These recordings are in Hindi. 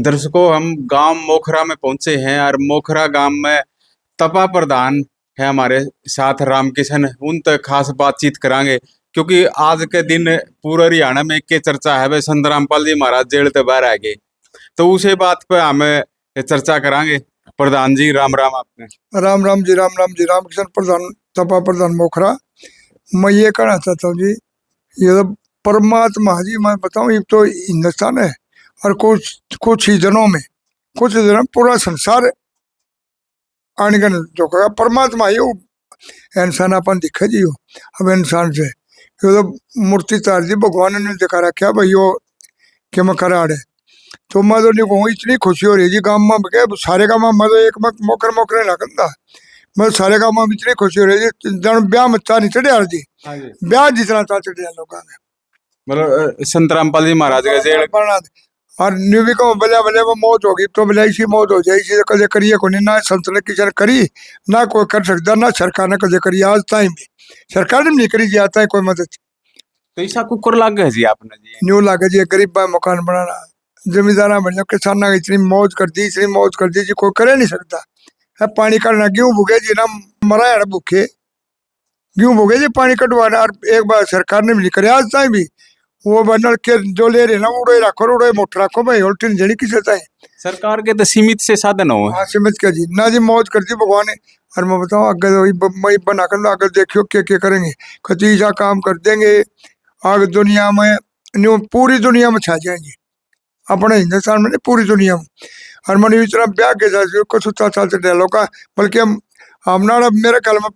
दर्शकों, हम गांव मोखरा में पहुंचे हैं और मोखरा गांव में तपा प्रधान है हमारे साथ रामकिशन। उन तक खास बातचीत करांगे क्योंकि आज के दिन पूरा हरियाणा में एक के चर्चा है भाई संत रामपाल जी महाराज जेल ते बाहर आ गए। तो उसे बात पे हमें चर्चा करांगे। प्रधान जी राम राम आपने। राम राम जी, राम राम जी। रामकिशन प्रधान, तपा प्रधान मोखरा। मैं ये कहना चाहता हूँ जी, ये तो परमात्मा जी, मैं बताऊँ, ये तो हिंदुस्तान है और कुछ ही दिनों में, कुछ दिनों में पूरा संसार आने का जो कहा परमात्मा ही वो इंसान अपन दिखे जी हो। अब इंसान से ये तो मूर्ति तार दी भगवान ने दिखा रखा भाई यो कि मैं कराड़ है। तो मैं तो नहीं कहूँ, इतनी खुशी हो रही है जी गाँव में के सारे गाँव में। मैं तो एक मोकर मोकरे लगता, मैं सारे गाँव में इतनी खुशी हो रही है जन ब्याह में चा नहीं चढ़े जी। हाँ जी। ब्याह जितना चा चढ़े लोगों ने, मतलब संत रामपाल जी महाराज का जेल और न्यूबी को बल्ले बल्ले वो मौत होगी तो बल्ले इसी मौत हो जाए। इसी कदे करिए को नहीं, ना संतन की जन करी, ना कोई कर सकता, ना सरकार ने कदे करी। आज टाइम भी सरकार ने नहीं करी जी, आता है कोई मदद। तो ऐसा कुकर लाग गया जी आपने जी। न्यू लागे जी गरीब भाई मकान बनाना, जमींदारा बन किसान ने इतनी मौज कर दी, इतनी मौज कर दी जी, कोई करे नहीं सकता है। पानी करना गेहूं भूखे जी ना, मरा है भूखे गेहूं भूखे जी, पानी कटवाना। और एक बार सरकार ने भी नहीं करे आज टाइम भी। वो बनल के जो ले रहे ना, उड़े रखो, उड़े मोटर रखो भाई, उल्टी जड़ी किसे चाहे। सरकार के तो सीमित से साधन हो। हाँ, सीमित क्या जी ना जी, मौज कर दी भगवान ने। और मैं बताऊँ अगर मैं बना कर लो, अगर देखियो क्या करेंगे, खतीजा काम कर देंगे आगे दुनिया में, न्यू पूरी दुनिया में छा जाएंगे, अपने हिंदुस्तान में नहीं पूरी दुनिया में। और मैंने इतना ब्याह के साथ कुछ साल से डालो का, बल्कि हम ना मेरे ख्याल में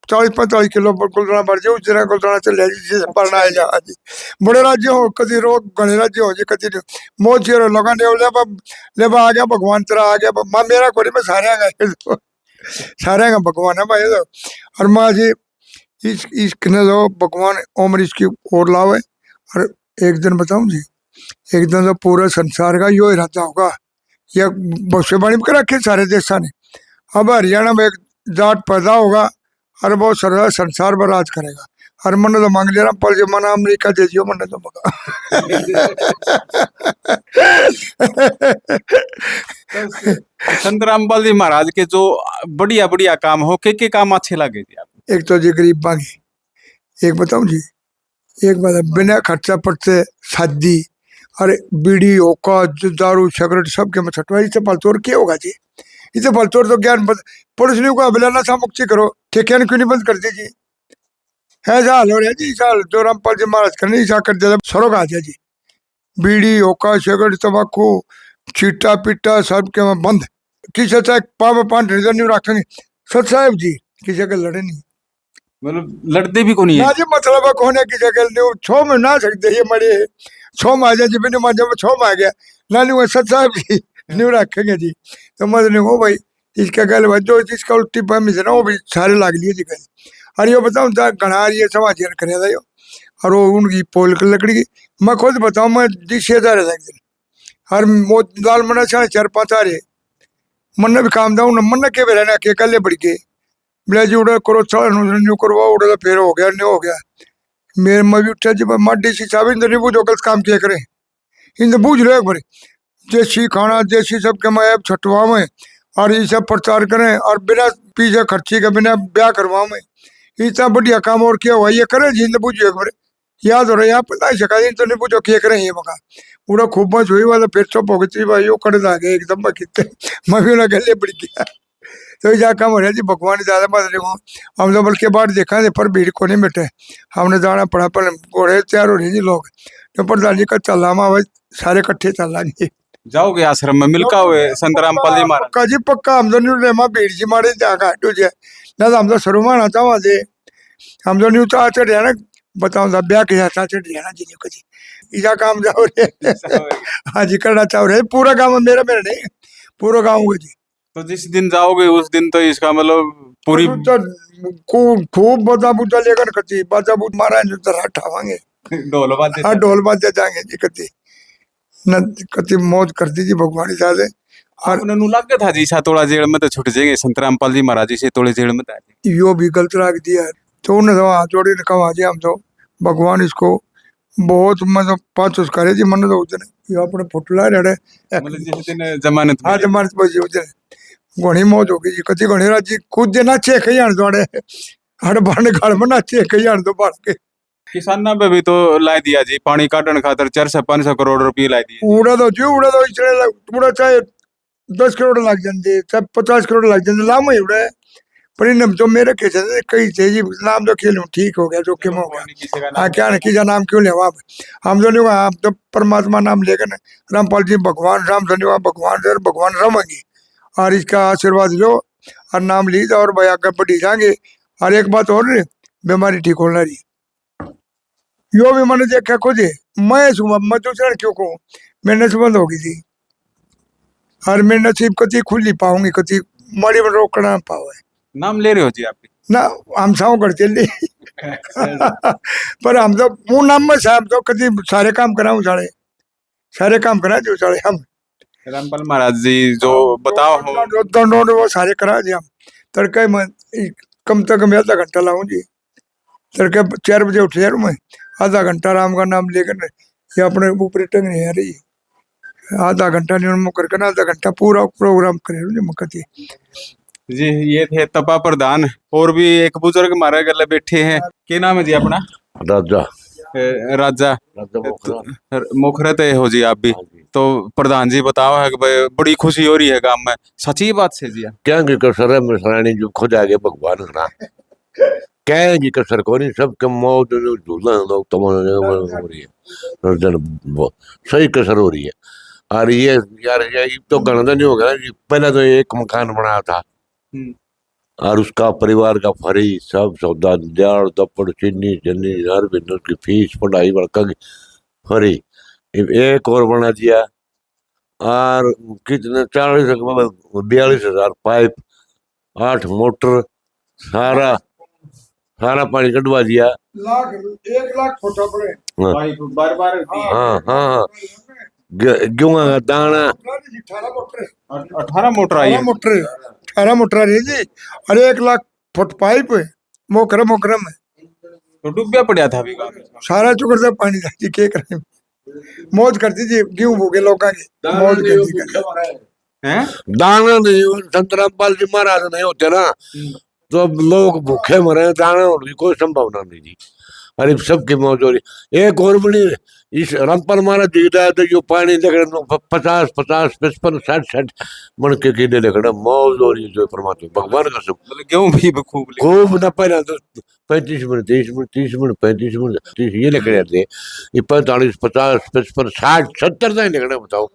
40-45 किलो गुलदाना बढ़ जाए, उस जगह गुलदाना चले जी पढ़ना है जा जी। बड़े राज्य हो कभी रोग, गणे राज्य हो जी कभी मौज चेरो लोगों ने ले आ गया भगवान तेरा आ गया। माँ मेरा कोई मैं सारे का सारे का भगवान है भाई तो। और माँ जी इसने जो भगवान उम्र इसकी और लावे। और एक दिन बताऊं जी, एक दिन तो पूरे संसार का यो इरादा होगा, यह भविष्यवाणी कर रखे सारे देशा ने। अब हरियाणा में एक जाट पैदा होगा और वो सारा संसार पर राज करेगा। और मन तो मांग ले रहा पर जो मना अमेरिका दे दियो मन तो मगा। संत रामपाल जी महाराज के जो बढ़िया बढ़िया काम हो के काम अच्छे लगे जी आप। एक तो जी गरीब बागी, एक बताऊं जी, एक बात बिना खर्चा पड़ते शादी और बीड़ी होका दारू सिगरेट सब के में छटवा, इससे फालतू क्या होगा जी। इससे फालतू तो ज्ञान पुलिस ने को अभिलाना सा मुक्ति करो, ठेके क्यों नहीं बंद कर दीजिए। है साल हो रहा जी, साल जो रामपाल जी महाराज करने ईसा कर दिया सरोग आ जाए जी। बीड़ी होका सिगरेट तम्बाकू छीटा पीटा सब के में बंद। किसी चाहे पाव पान नहीं रखेंगे सच साहब जी, किसी के लड़े नहीं, मतलब लड़ते भी को नहीं ना है जी। मतलब कौन है किसी के छो में ना सकते ये मरे छो में आ जाए जी, बिना माजे में छो में आ गया ना नहीं, सच साहब जी न्यू रखेंगे जी। तो मत नहीं हो भाई, इसका गल जो जिसका उल्टी फहमी से ना वो भी सारे लाग लिए जी गल। और ये बताऊँ गणार ये समाज करे था यो, और वो उनकी पोल की लकड़ी की। मैं खुद बताऊँ, मैं 10,000 है एक दिन, और लाल मना 4-5 आ रहे मन भी काम था मन के भी रहना के कल बढ़ के बिला जी उड़ा करो न्यू करवा उड़ा तो फिर हो गया न्यू हो गया। मेरे में भी उठा जी माटी सी साहब इन नहीं बूझो गलत काम किया करें, इन बूझ लो एक बार। देसी खाना देसी सब के मैं छटवावे और ये सब प्रचार करें और बिना पीछे खर्ची के बिना ब्याह करवावे, इतना बढ़िया काम और क्या हुआ ये करे जी। बूझो एक बार याद हो रहा है यहाँ पता ही सका तो नहीं पूछो क्या करें ये मका पूरा खूब मच हुई वाला फिर चुप हो गई भाई यो कड़े आ गए एकदम कितने मैं भी उन्हें गले बढ़ गया। तो जा काम हो रहा जी भगवान ज्यादा मत देखो, हम तो बल्कि बाहर देखा थे पर भीड़ को नहीं बैठे, हमने जाना पड़ा पर घोड़े तैयार हो रही जी लोग। तो प्रधान जी का चलना भाई सारे इकट्ठे चल लाएंगे। जाओगे आश्रम में मिलका हुए संत रामपाल जी महाराज। पक्का जी पक्का, हम तो नहीं माँ भीड़ जी मारे घाटू जे ना तो हम तो शुरू में आता वहां से हम तो नहीं उतार चढ़ ना बताऊँ था ब्याह के साथ चढ़ ना जी कभी ईजा काम जाओ रे। हाँ जी करना चाहो रहे पूरा गाँव मेरा मेरा नहीं पूरा गाँव हुआ जी। तो जिस दिन जाओगे उस दिन तो इसका मतलब पूरी खूब बाजा बूजा लेकर कति बाजा बूज मारा जरा ठावांगे ढोल बाजे। हाँ ढोल बाजे जाएंगे जी कति न कति मौज कर दी जी भगवान साहब। और उन्होंने लग था जी सा थोड़ा जेल में तो छुट जाएंगे संत रामपाल जी महाराज जी से थोड़े जेल में यो भी गलत रख दिया तो उन्हें तो हाथ जोड़ी ने कहा जी हम तो भगवान इसको बहुत मतलब पाँच करे जी मन तो उतने ये अपने फुटला रहे मतलब जिस दिन जमानत हाँ मिली। जमानत बजी उतने घणी मौज हो गई जी कति घणी रात जी खुद जे नाचे कहीं आन दौड़े हड़ बाण घर में नाचे कहीं आन दो बाढ़ के किसाना पे भी तो लाई दिया जी, पानी काटन खातर 400-500 करोड़ रुपये लाई दिए जी। उड़ा दो इचड़े उड़ा चाहे 10 करोड़ लग जाते चाहे 50 करोड़ लग जाते लाम ही उड़ा पर इन तो मेरे के कई थे जी नाम तो खेलूं ठीक हो गया जोखिम चलो हो कोई गया नहीं, किसी का हाँ नाम क्या नहीं। नहीं किसा नाम क्यों लेवा आप हम तो नहीं हुआ आप तो परमात्मा नाम लेकर ना रामपाल जी भगवान राम धन्यवाद भगवान सर भगवान रमेंगे और इसका आशीर्वाद लो और नाम लीजिए और भाई आगे बढ़ी जाएंगे और एक बात और रे, बीमारी ठीक होना रही यो भी मैंने देखा खुद है मैं सुबह मैं दूसरा क्यों कहूँ मेरे से बंद हो गई थी और मेरे नसीब कति खुली पाऊंगी कति माड़ी में रोकना पावे नाम ले रहे हो जी आप भी? ना हम साव कर चले पर हम तो मुंह नाम में साहब तो कति सारे काम कराऊं सारे काम करा जो सारे हम रामपाल महाराज जी जो बताओ हो। दो वो सारे करा जी हम तड़के में कम से कम आधा घंटा लाऊं जी तड़के 4 बजे उठ जा मैं आधा घंटा राम का नाम लेकर ये अपने ऊपर टंग नहीं आ रही आधा घंटा निर्मो करके ना आधा घंटा पूरा प्रोग्राम करे मकती जी ये थे तपा प्रधान, और भी एक बुजुर्ग हमारे गले बैठे हैं। क्या नाम है जी अपना? राजा राजा राजा मोखरा। मोखरत है हो जी आप भी। हाँ जी। तो प्रधान जी बताओ है कि भाई बड़ी खुशी हो रही है गांव में, सच्ची बात से जी? क्या की कसर है मिसरानी जो खुद आगे भगवान खड़ा क्या की कसर को नहीं सबके मौत झूला लोग तुम्हारे हो रही है सही कसर हो रही है। और ये यार ये तो गणना नहीं होगा ना पहले तो एक मकान बनाया था और उसका परिवार का फरी सब सौदा दाल दपड़ चीनी चन्नी हर बिंदु की फीस पढ़ाई बड़का की फरी एक और बना दिया और कितने 42,000 पाइप 8 मोटर सारा सारा पानी कटवा दिया। लाख 1 लाख फोटा पड़े हाँ बार बार हाँ हाँ गेहूं का दाना 18 मोटर 18 मोटर आई है। 18 मोटर रही जी अरे 1 लाख फुट पाइप मोकरम मोकरम तो डूबिया पड़ा था अभी गाँव में। सारा चुकर से पानी था जी के करे मौज करती जी गेहूं भूखे लोग मौज करती हैं? दाना नहीं संत रामपाल जी महाराज नहीं होते ना तो अब लोग भूखे मरे दाना होने की कोई संभावना नहीं थी। अरे सबकी मौज हो रही एक और बड़ी इस रामपाल महाराज जी तो जो पानी देख रहे 50 50 55 60 मन के कीड़े देख रहे मौज हो रही है जो परमात्मा भगवान का सब मतलब गेहूं भी खूब खूब न पहले तो 35 मिनट 30 मिनट 30 मिनट 35 मिनट 30 ये लेकर जाते हैं ये 45 50 55 60 70 तक निकले बताओ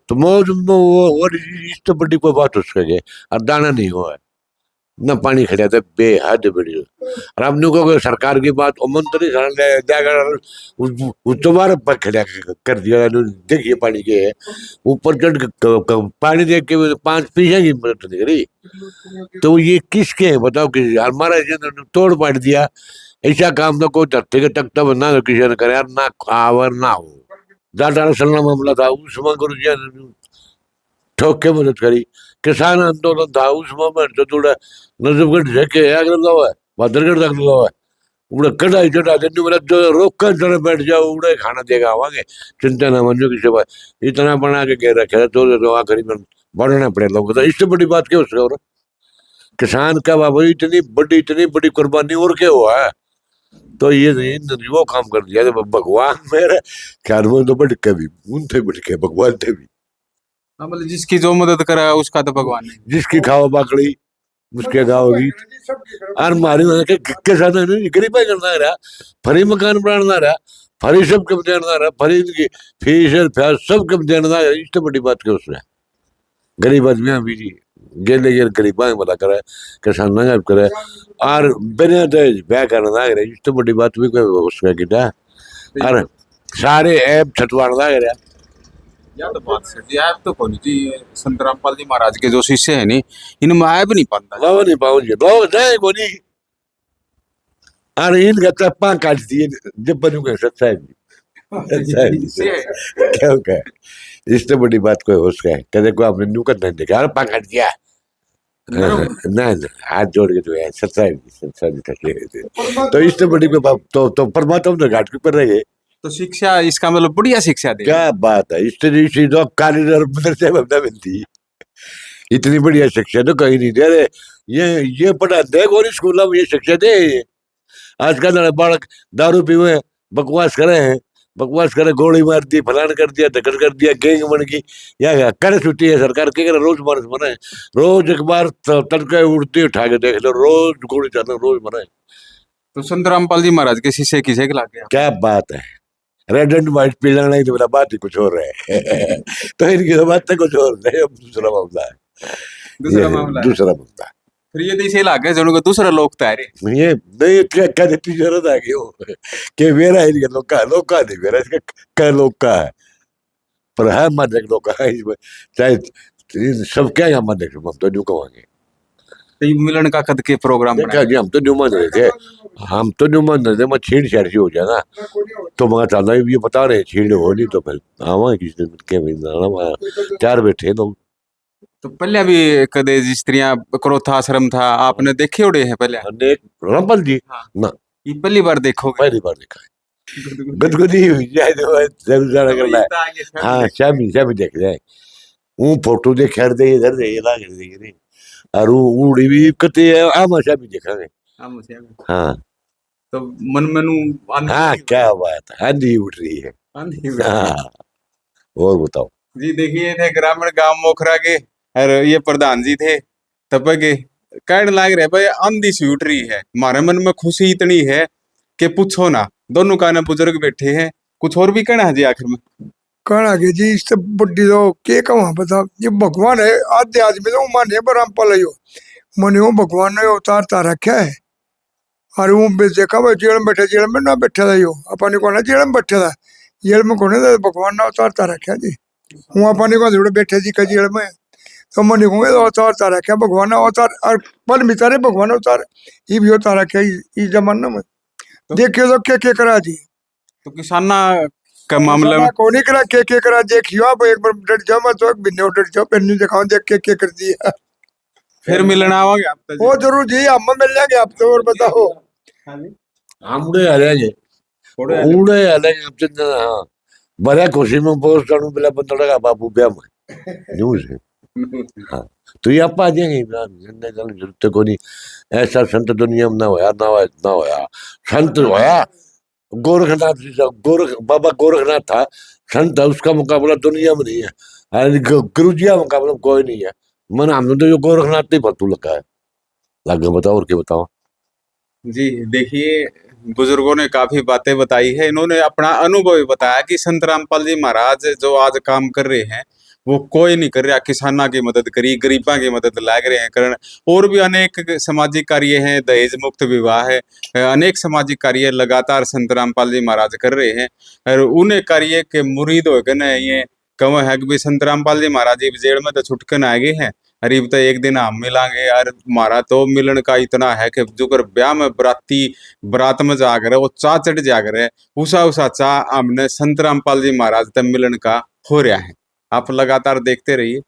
तो मौज वो इस तो बड़ी कोई बात उसके लिए और दाना नहीं हुआ है न पानी खड़ा था बेहद बढ़िया और हमने को सरकार की बात मंत्री उस दोबारा पर खड़ा कर दिया देखिए पानी के ऊपर चढ़ पानी देख के 5 पैसे की मदद नहीं करी तो ये किसके है बताओ कि हमारा तोड़ पाड़ दिया ऐसा काम तो कोई धरती के तख्ता बना तो किसी ने करे यार ना खावर ना हो ज्यादा सलना मामला था उसमें गुरु जी ठोक के मदद करी किसान आंदोलन था उसमें तो थोड़ा नजफगढ़ झेके आगे लगा है भद्रगढ़ तक लगा है उड़ा कढ़ाई चढ़ा देने वाला जो रोका चढ़ बैठ जाओ उड़े खाना देगा आवागे चिंता ना मंजू की सेवा इतना बना के कह रखे तो आखिरी में बढ़ना पड़े लोगों को इतनी बड़ी बात क्या उसका और किसान का बाबू इतनी बड़ी कुर्बानी और क्या हुआ है तो ये वो काम कर दिया तो भगवान मेरे ख्याल में तो बढ़ के भी उनसे बढ़ के भगवान थे भी मतलब जिसकी जो मदद करा उसका तो भगवान नहीं। जिसकी खाओ बाकड़ी उसके गाँवगी और मारी के साथ गरीब करना रहा फरी मकान बनाना रहा फरी सब कब देना रहा फरी इनकी फीस फैस सब कब देना रहा इतनी बड़ी बात क्या उसमें गरीब आदमी अभी जी गेले गेल गरीब बता करे किसान ना करे और बिना दहेज ब्याह करना रहा इतनी बड़ी बात भी कोई उसमें किया और सारे ऐप छटवाना रहा या तो बात सही है तो कौन जी संत रामपाल जी महाराज के जो शिष्य है नी इनमें आया भी नहीं पाता लाओ नहीं पाऊंगे लाओ जाए कोनी अरे इन का पां काट दिए जब बनू के सच्चाई क्या हो गया इससे बड़ी बात कोई हो सके कदे को आपने न्यू करना देखा अरे पां काट दिया ना हाथ जोड़ के जो है सच्चाई तक तो इससे बड़ी कोई बात तो परमात्मा ने घाट के ऊपर रहे तो शिक्षा इसका मतलब बढ़िया शिक्षा दे। क्या बात है, इस तरीके तो कारीगर मदरसे में ना मिलती, इतनी बढ़िया शिक्षा तो कहीं नहीं दे रहे। ये पढ़ा दे कौन स्कूल में, ये शिक्षा दे। आजकल बालक दारू पीवे, बकवास करे हैं, बकवास करे, गोली मार दी, फलान कर दिया, धक्कर कर दिया, गैंग बन गई। या कर छुट्टी है सरकार के, रोज मार्च मनाए, रोज एक बार तड़के उड़ती उठा के देख लो, रोज गोली चलना, रोज मनाए। तो संत रामपाल जी महाराज के शिष्य किसे के लागे? क्या बात है, रेड एंड व्हाइट पीला नहीं तो मेरा बात ही कुछ और है। तो इनकी तो बात तो कुछ और है, अब दूसरा मामला है। दूसरा ये मामला है। दूसरा मामला है। फिर ये दिसे लागे जो उनको दूसरा लोग तारे। ये नहीं क्या देती जरूरत है कि वो कि मेरा है, लोग का नहीं मेरा, इसका क्या लोग का है, पर है माध्यक लोग का है इसमें, चाहे सब क्या यहाँ माध्यक हम तो न्यू कहेंगे। तो ये मिलन का कद के प्रोग्राम देखा बनाए। जी, हम तो न्यू मान रहे थे, हम तो न्यू मान रहे थे, मैं छीड़ छाड़ सी हो जाए ना तो मैं चाहता ये बता रहे छीड़ हो नहीं तो फिर आवा किसी दिन के चार बैठे लोग। तो पहले भी कदे स्त्रियां क्रोधाश्रम था, आपने देखे उड़े हैं पहले? अनेक रामपाल जी हाँ। ना ये पहली बार देखोगे? पहली बार देखा है, गुदगुदी हुई जाए तो जरूर जाना करना है। हाँ शामी शामी देख जाए, वो फोटो देख कर दे इधर दे ये लाग दे नहीं, और वो उड़ी भी कते आमा शामी देखांगे। हाँ तो मन मनु आंधी हाँ, उठ क्या बात है, आंधी उठ रही है। आंधी उठ रही है। हाँ, और बताओ जी देखिए, थे ग्रामीण गांव मोखरा के, और ये प्रधान जी थे तब के, कहने लाग रहे भाई आंधी सी उठ रही है, हमारे मन में खुशी इतनी है कि पूछो ना। दोनों काने बुजुर्ग बैठे हैं, कुछ और भी कहना है जी आखिर में? कहना कि जी इससे बड्डी तो के कहाँ बता, ये भगवान है, आधे आदमी तो माने पर रामपाल है, मने वो भगवान ने अवतार तार रखा है। और वो देखा भाई जेल में बैठे, जेल में ना बैठा था, यो अपने को ना जेल में बैठा था, जेल में कोने था, भगवान ने अवतार तार रखा जी। वो अपने को जोड़े बैठे जी का जेल में, तो मन कहूँगे अवतार तार रखा भगवान ने अवतार, और पल मितारे भगवान अवतार ये भी अवतार रखा इस जमाने में। देखियो तो के करा जी, तो किसाना का मामले में को नहीं करा के करा, देखियो आप एक बार डट जाओ, मैं तो बिन्ने डट जाओ, पेन्नी दिखाओ देख के कर दिया। फिर मिलना आओगे आप तो जी? वो जरूर जी, हम मिल जाएंगे आप तो, और बताओ। हम उड़े आ रहे हैं, उड़े आ रहे हैं अब चंदन। हाँ बड़ा खुशी में पोस्ट करूं पहले बंदा का बाबू ब्याह में न्यूज है। हाँ तो ये आप आ जाएंगे, जरूरत को नहीं, ऐसा संत दुनिया में ना होया, ना होया संत होया गोरखनाथ जी, बाबा गोरखनाथ था संत, उसका मुकाबला दुनिया में नहीं है, गुरु जी का मुकाबला कोई नहीं है। मन हमने तो जो गोरखनाथ नहीं फतू लगा है, लगे बताओ और क्या बताओ। जी देखिए, बुजुर्गों ने काफी बातें बताई है, इन्होंने अपना अनुभव भी बताया कि संत रामपाल जी महाराज जो आज काम कर रहे हैं वो कोई नहीं कर रहा। किसाना की मदद करी, गरीबा की मदद लाग रहे हैं करण, और भी अनेक सामाजिक कार्य हैं, दहेज मुक्त विवाह है, अनेक सामाजिक कार्य लगातार संत रामपाल जी महाराज कर रहे हैं। और उन्हें कार्य के मुरीद होकर न ये कव है कि संत रामपाल जी महाराज जी जेल में तो छुटकन आ गए हैं, अरे तो एक दिन हम मिलांगे यार, हमारा तो मिलन का इतना है कि जो कर ब्याह में बरात में जाकर वो चा चढ़ जाकर उषा चा हमने संत रामपाल जी महाराज तक मिलन का हो रहा है। आप लगातार देखते रहिए।